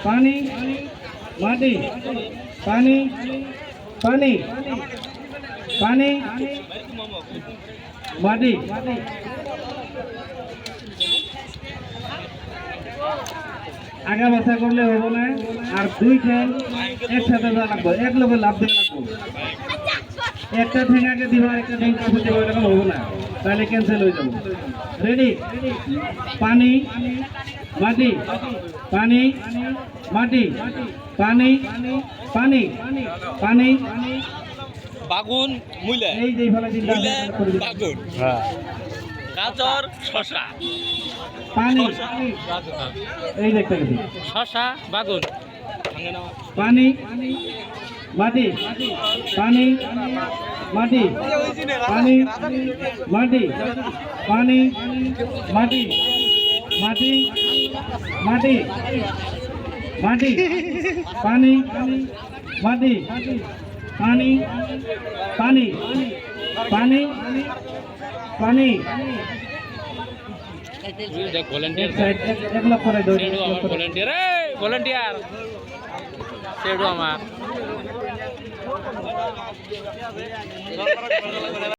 পানি মাটি পানি পানি পানি মাটি আগা বাছা করলে হবো না আর দুই ঠ্যাং একসাথে দেওয়া লাগবে এক লোকের লাভ দেওয়া লাগবে একটা ঠ্যাং আগে দিবা একটা ঠ্যাং পাশে দেবো এরকম হবো না তাহলে ক্যান্সেল হয়ে যাবো রেডি পানি মাটি পানি মাটি পানি পানি পানি বাগুন মুইলা এই যে ফলে চিন্তা বাগুন গাজর শশা পানি এই দেখতে গেছি শশা বাগুন পানি মাটি পানি মাটি পানি মাটি পানি মাটি মাটি মাটি মাটি পানি মাটি পানি পানি পানি পানি দেখ ভলান্টিয়ার এক লক্ষ করে দৌড় সেডু আমার ভলান্টিয়ার ভলান্টিয়ার সেডু আমার